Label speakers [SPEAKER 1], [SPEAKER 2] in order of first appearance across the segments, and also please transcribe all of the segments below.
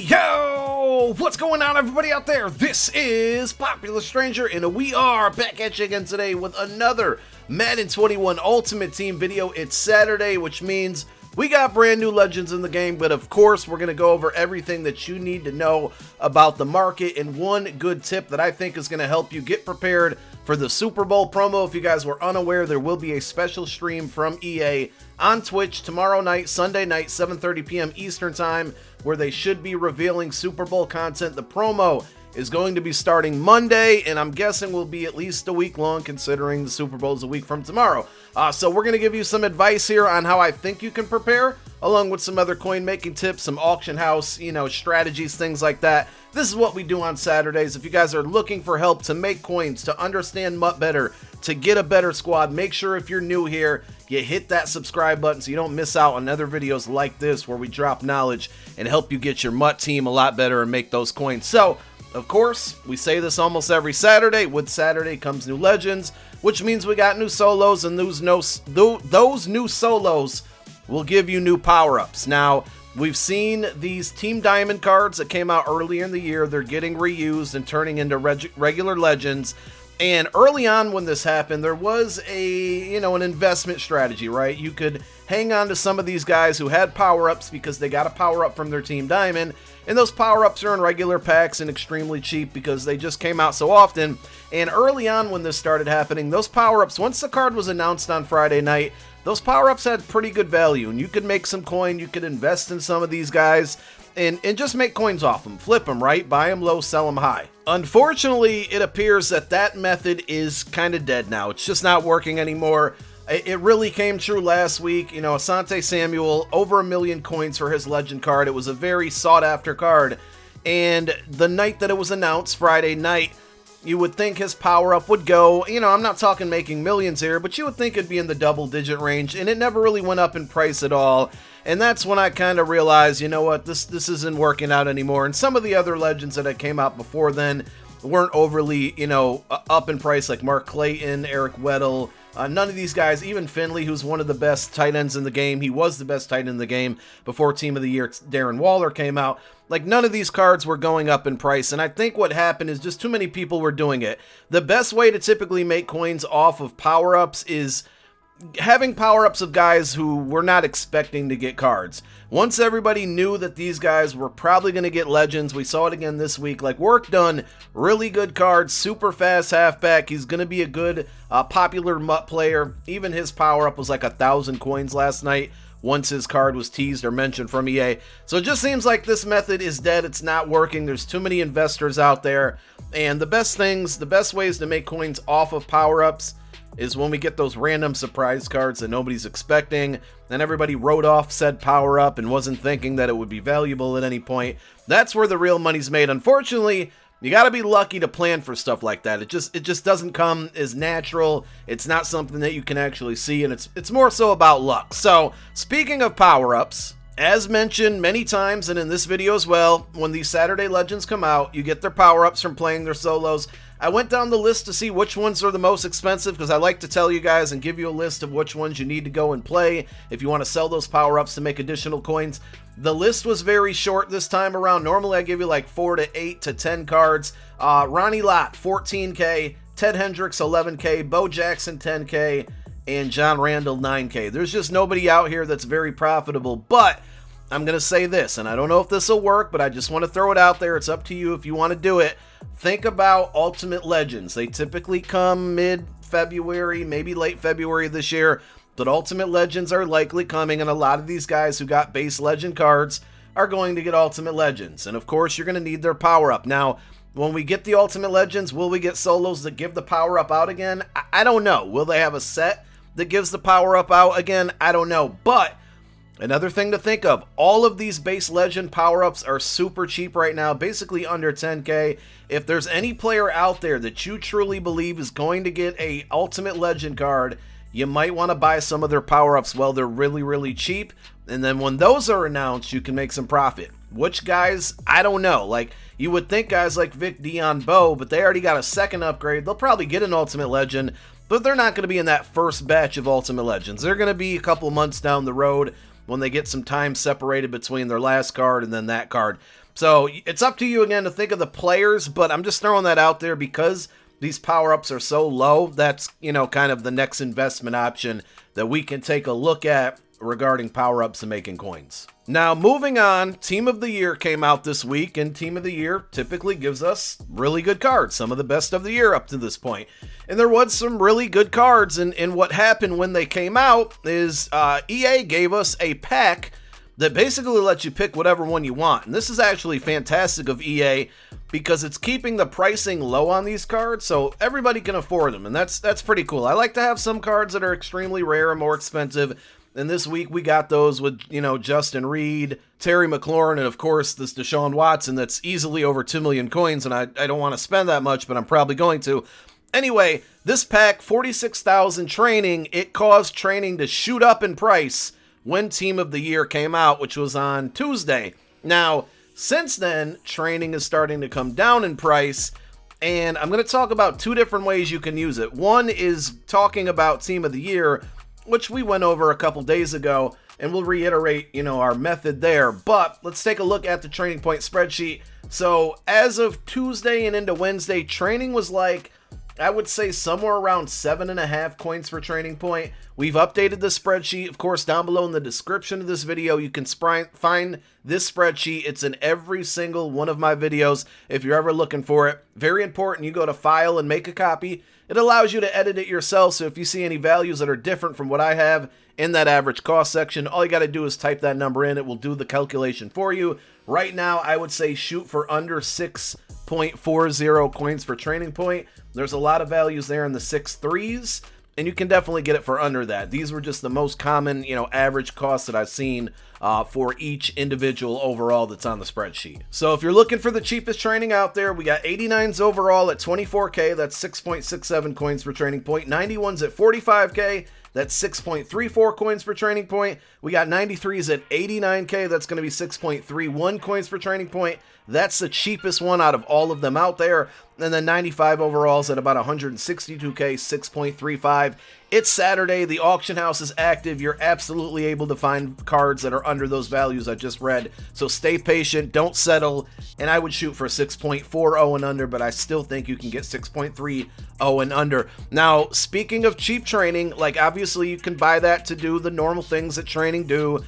[SPEAKER 1] Yo! What's going on, everybody out there? This is Popular Stranger, and we are back at you again today with another Madden 21 Ultimate Team video. It's Saturday, which means we got brand new legends in the game, but of course, we're going to go over everything that you need to know about the market, and one good tip that I think is going to help you get prepared for the Super Bowl promo. If you guys were unaware, there will be a special stream from EA on Twitch tomorrow night, Sunday night, 7:30 p.m. Eastern Time, where they should be revealing Super Bowl content. The promo is going to be starting Monday, and I'm guessing will be at least a week long, considering the Super Bowl is a week from tomorrow. So we're going to give you some advice here on how I think you can prepare, along with some other coin making tips, some auction house, strategies, things like that. This is what we do on Saturdays. If you guys are looking for help to make coins, to understand MUT better, to get a better squad, make sure if you're new here, you hit that subscribe button so you don't miss out on other videos like this where we drop knowledge and help you get your MUT team a lot better and make those coins. So, of course, we say this almost every Saturday. With Saturday comes new legends, which means we got new solos, and those new solos will give you new power-ups. Now, we've seen these Team Diamond cards that came out earlier in the year. They're getting reused and turning into regular legends. And early on when this happened, there was an investment strategy, right? You could hang on to some of these guys who had power-ups because they got a power-up from their Team Diamond. And those power-ups are in regular packs and extremely cheap because they just came out so often. And early on when this started happening, those power-ups, once the card was announced on Friday night, those power-ups had pretty good value. And you could make some coin, you could invest in some of these guys, and just make coins off them. Flip them, right? Buy them low, sell them high. Unfortunately, it appears that that method is kind of dead now. It's just not working anymore. It really came true last week. Asante Samuel, over 1 million coins for his legend card. It was a very sought-after card. And the night that it was announced, Friday night, you would think his power-up would go, I'm not talking making millions here, but you would think it'd be in the double-digit range, and it never really went up in price at all. And that's when I kind of realized, you know what, this isn't working out anymore. And some of the other legends that came out before then weren't overly, up in price, like Mark Clayton, Eric Weddle. None of these guys, even Finley, who's one of the best tight ends in the game. He was the best tight end in the game before Team of the Year Darren Waller came out. Like, none of these cards were going up in price, and I think what happened is just too many people were doing it. The best way to typically make coins off of power-ups is having power-ups of guys who were not expecting to get cards. Once everybody knew that these guys were probably going to get legends, we saw it again this week, like Work Done, really good cards, super fast halfback. He's going to be a good popular MUT player. Even his power-up was like 1,000 coins last night once his card was teased or mentioned from EA. So it just seems like this method is dead. It's not working. There's too many investors out there. And the best ways to make coins off of power-ups is when we get those random surprise cards that nobody's expecting, and everybody wrote off said power-up and wasn't thinking that it would be valuable at any point. That's where the real money's made. Unfortunately, you gotta be lucky to plan for stuff like that. It just doesn't come as natural. It's not something that you can actually see, and it's more so about luck. So, speaking of power-ups, as mentioned many times, and in this video as well, when these Saturday Legends come out, you get their power-ups from playing their solos. I went down the list to see which ones are the most expensive, because I like to tell you guys and give you a list of which ones you need to go and play if you want to sell those power-ups to make additional coins. The list was very short this time around. Normally I give you like 4 to 8 to 10 cards. Ronnie Lott, 14K, Ted Hendricks, 11K, Bo Jackson, 10K, and John Randall, 9K. There's just nobody out here that's very profitable, but I'm going to say this, and I don't know if this will work, but I just want to throw it out there. It's up to you if you want to do it. Think about Ultimate Legends. They typically come mid-February, maybe late February this year, but Ultimate Legends are likely coming, and a lot of these guys who got base Legend cards are going to get Ultimate Legends. And of course, you're going to need their power-up. Now, when we get the Ultimate Legends, will we get solos that give the power-up out again? I don't know. Will they have a set that gives the power-up out again? I don't know. But another thing to think of, all of these base legend power-ups are super cheap right now, basically under 10K. If there's any player out there that you truly believe is going to get a Ultimate Legend card, you might want to buy some of their power-ups while they're really, really cheap. And then when those are announced, you can make some profit. Which guys? I don't know. Like, you would think guys like Vic, Dion, Bo, but they already got a second upgrade. They'll probably get an Ultimate Legend, but they're not going to be in that first batch of Ultimate Legends. They're going to be a couple months down the road. when they get some time separated between their last card and then that card. So it's up to you again to think of the players, but I'm just throwing that out there because these power-ups are so low. That's, kind of the next investment option that we can take a look at regarding power-ups and making coins. Now, moving on, Team of the Year came out this week, and Team of the Year typically gives us really good cards, some of the best of the year up to this point. And there was some really good cards, and what happened when they came out is EA gave us a pack that basically lets you pick whatever one you want. And this is actually fantastic of EA because it's keeping the pricing low on these cards so everybody can afford them, and that's pretty cool. I like to have some cards that are extremely rare and more expensive. And this week we got those with, Justin Reed, Terry McLaurin, and of course this Deshaun Watson that's easily over 2 million coins, and I don't want to spend that much, but I'm probably going to. Anyway, this pack, 46,000 training, it caused training to shoot up in price when Team of the Year came out, which was on Tuesday. Now, since then, training is starting to come down in price, and I'm going to talk about two different ways you can use it. One is talking about Team of the Year, which we went over a couple days ago, and we'll reiterate, our method there. But let's take a look at the training point spreadsheet. So as of Tuesday and into Wednesday, training was like, I would say somewhere around 7.5 coins per training point. We've updated the spreadsheet. Of course, down below in the description of this video, you can find this spreadsheet. It's in every single one of my videos if you're ever looking for it. Very important, you go to File and make a copy. It allows you to edit it yourself, so if you see any values that are different from what I have in that average cost section, all you got to do is type that number in. It will do the calculation for you. Right now, I would say shoot for under 6.40 coins per training point. There's a lot of values there in the 6.3s, and you can definitely get it for under that. These were just the most common, average costs that I've seen for each individual overall that's on the spreadsheet. So if you're looking for the cheapest training out there, we got 89s overall at 24K, that's 6.67 coins per training point. 91s at 45K, that's 6.34 coins per training point. We got 93s at 89K, that's going to be 6.31 coins per training point. That's the cheapest one out of all of them out there. And then 95 overalls at about 162K, 6.35. It's Saturday. The auction house is active. You're absolutely able to find cards that are under those values I just read. So stay patient. Don't settle. And I would shoot for 6.40 and under, but I still think you can get 6.30 and under. Now, speaking of cheap training, like obviously you can buy that to do the normal things that training do.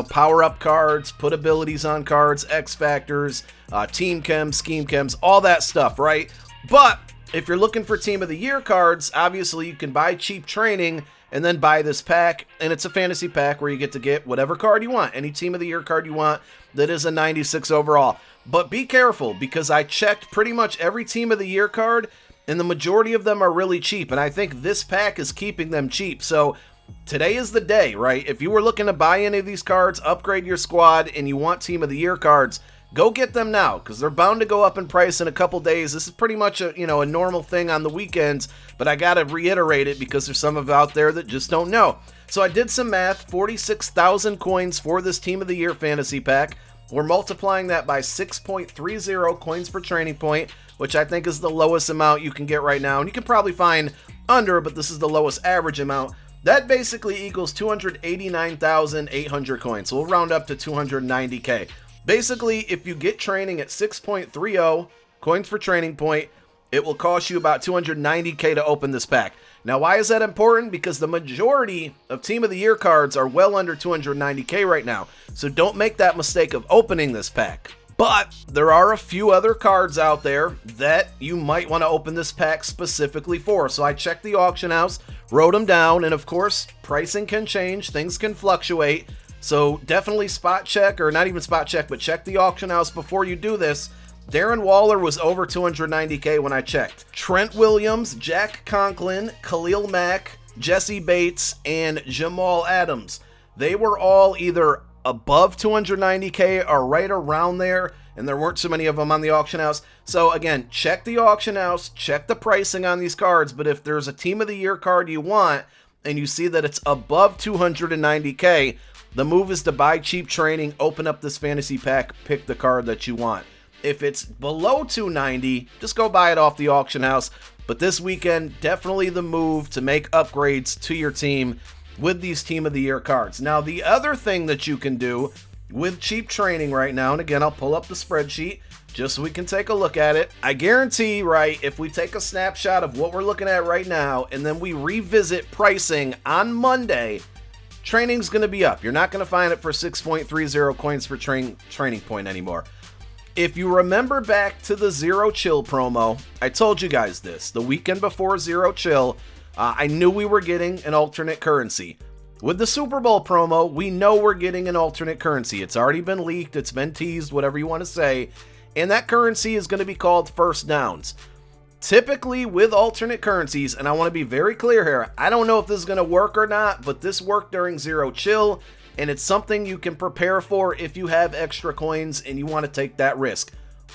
[SPEAKER 1] Power up cards, put abilities on cards, X factors, team chems, scheme chems, all that stuff, right? But if you're looking for Team of the Year cards, obviously you can buy cheap training and then buy this pack, and it's a fantasy pack where you get to get whatever card you want, any Team of the Year card you want that is a 96 overall. But be careful, because I checked pretty much every Team of the Year card, and the majority of them are really cheap, and I think this pack is keeping them cheap. So today is the day, right? If you were looking to buy any of these cards, upgrade your squad, and you want Team of the Year cards, go get them now, because they're bound to go up in price in a couple days. This is pretty much a normal thing on the weekends, but I gotta reiterate it because there's some of out there that just don't know. So I did some math, 46,000 coins for this Team of the Year fantasy pack. We're multiplying that by 6.30 coins per training point, which I think is the lowest amount you can get right now. And you can probably find under, but this is the lowest average amount. That basically equals 289,800 coins. So we'll round up to 290K. Basically, if you get training at 6.30 coins per training point, it will cost you about 290K to open this pack. Now, why is that important? Because the majority of Team of the Year cards are well under 290K right now. So don't make that mistake of opening this pack. But there are a few other cards out there that you might want to open this pack specifically for. So I checked the auction house, wrote them down, and of course, pricing can change, things can fluctuate. So definitely spot check, or not even spot check, but check the auction house before you do this. Darren Waller was over 290K when I checked. Trent Williams, Jack Conklin, Khalil Mack, Jesse Bates, and Jamal Adams. They were all either above 290K or right around there, and there weren't so many of them on the auction house. So again, check the auction house, check the pricing on these cards, but if there's a Team of the Year card you want, and you see that it's above 290K, the move is to buy cheap training, open up this fantasy pack, pick the card that you want. If it's below 290, just go buy it off the auction house. But this weekend, definitely the move to make upgrades to your team with these Team of the Year cards. Now, the other thing that you can do with cheap training right now, and again, I'll pull up the spreadsheet just so we can take a look at it. I guarantee, right, if we take a snapshot of what we're looking at right now and then we revisit pricing on Monday, training's going to be up. You're not going to find it for 6.30 coins for training point anymore. If you remember back to the Zero Chill promo, I told you guys this. The weekend before Zero Chill, I knew we were getting an alternate currency. With the Super Bowl promo, we know we're getting an alternate currency. It's already been leaked, it's been teased, whatever you want to say, and that currency is going to be called first downs. Typically with alternate currencies, and I want to be very clear here, I don't know if this is going to work or not, but this worked during Zero Chill, and it's something you can prepare for if you have extra coins and you want to take that risk.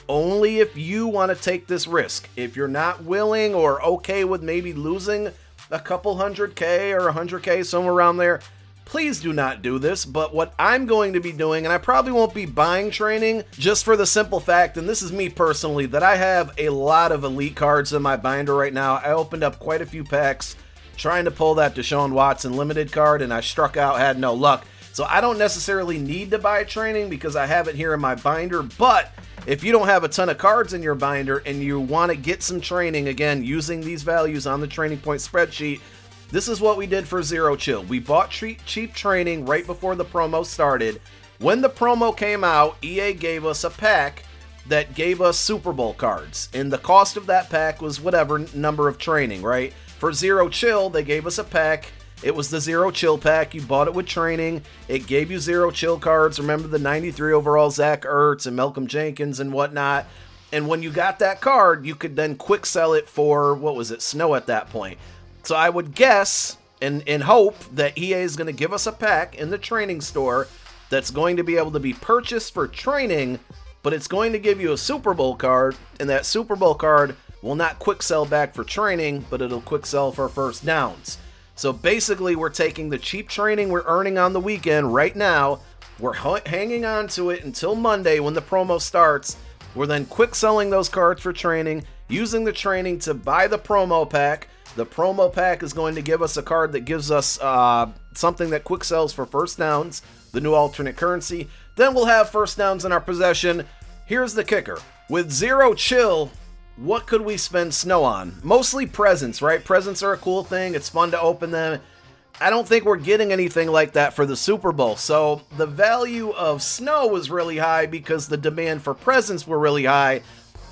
[SPEAKER 1] Only if you want to take this risk. If you're not willing or okay with maybe losing a couple 100K or 100K, somewhere around there, please do not do this. But what I'm going to be doing, and I probably won't be buying training, just for the simple fact, and this is me personally, that I have a lot of elite cards in my binder right now. I opened up quite a few packs trying to pull that Deshaun Watson limited card, and I struck out, had no luck. So I don't necessarily need to buy training because I have it here in my binder. But if you don't have a ton of cards in your binder and you want to get some training, again, using these values on the training point spreadsheet, this is what we did for Zero Chill. We bought cheap training right before the promo started. When the promo came out, EA gave us a pack that gave us Super Bowl cards. And the cost of that pack was whatever number of training, right? For Zero Chill, they gave us a pack. It was the Zero Chill pack. You bought it with training. It gave you Zero Chill cards. Remember the 93 overall Zach Ertz and Malcolm Jenkins and whatnot. And when you got that card, you could then quick sell it for, what was it, Snow at that point. So I would guess and hope that EA is going to give us a pack in the training store that's going to be able to be purchased for training, but it's going to give you a Super Bowl card, and that Super Bowl card will not quick sell back for training, but it'll quick sell for first downs. So basically, we're taking the cheap training we're earning on the weekend right now, we're hanging on to it until Monday when the promo starts. We're then quick selling those cards for training, using the training to buy the promo pack. The promo pack is going to give us a card that gives us something that quick sells for first downs, the new alternate currency. Then we'll have first downs in our possession. Here's the kicker. With Zero Chill, what could we spend Snow on? Mostly presents, right? Presents are a cool thing. It's fun to open them. I don't think we're getting anything like that for the Super Bowl. So the value of Snow was really high because the demand for presents were really high.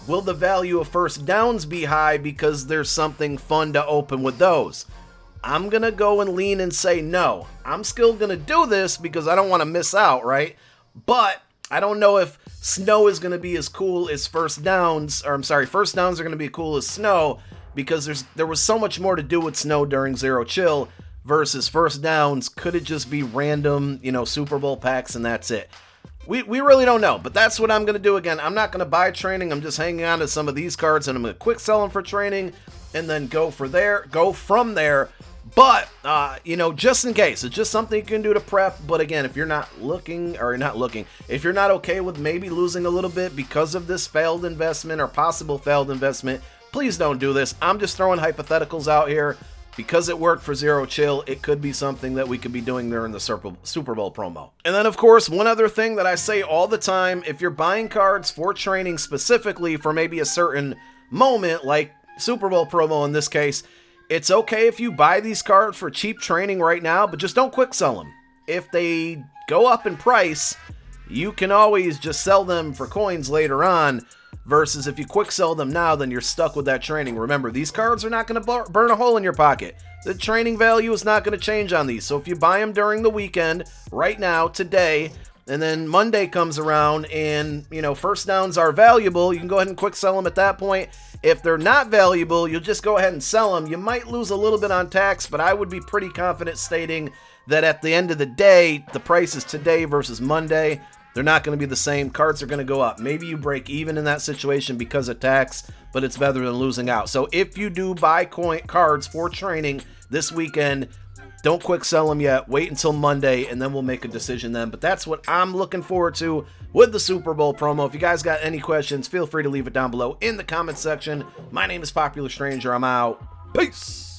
[SPEAKER 1] Will the value of first downs be high because there's something fun to open with those? I'm going to go and lean and say no. I'm still going to do this because I don't want to miss out, right? But I don't know if Snow is going to be as cool as first downs, or I'm sorry, first downs are going to be cool as Snow because there was so much more to do with Snow during Zero Chill versus first downs. Could it just be random, Super Bowl packs and that's it? We really don't know, but that's what I'm going to do. Again, I'm not going to buy training. I'm just hanging on to some of these cards, and I'm going to quick sell them for training and then go from there. But, just in case, it's just something you can do to prep. But again, if you're not if you're not okay with maybe losing a little bit because of this failed investment or possible failed investment, please don't do this. I'm just throwing hypotheticals out here. Because it worked for Zero Chill, it could be something that we could be doing there in the Super Bowl promo. And then, of course, one other thing that I say all the time, if you're buying cards for training specifically for maybe a certain moment, like Super Bowl promo in this case, it's okay if you buy these cards for cheap training right now, but just don't quick sell them. If they go up in price, you can always just sell them for coins later on. Versus if you quick sell them now, then you're stuck with that training. Remember, these cards are not going to burn a hole in your pocket. The training value is not going to change on these. So if you buy them during the weekend, right now, today, and then Monday comes around and, first downs are valuable, you can go ahead and quick sell them at that point. If they're not valuable, you'll just go ahead and sell them. You might lose a little bit on tax, but I would be pretty confident stating that at the end of the day, the price is today versus Monday. They're not going to be the same. Cards are going to go up. Maybe you break even in that situation because of tax, but it's better than losing out. So if you do buy cards for training this weekend, don't quick sell them yet. Wait until Monday, and then we'll make a decision then. But that's what I'm looking forward to with the Super Bowl promo. If you guys got any questions, feel free to leave it down below in the comments section. My name is Popular Stranger. I'm out. Peace.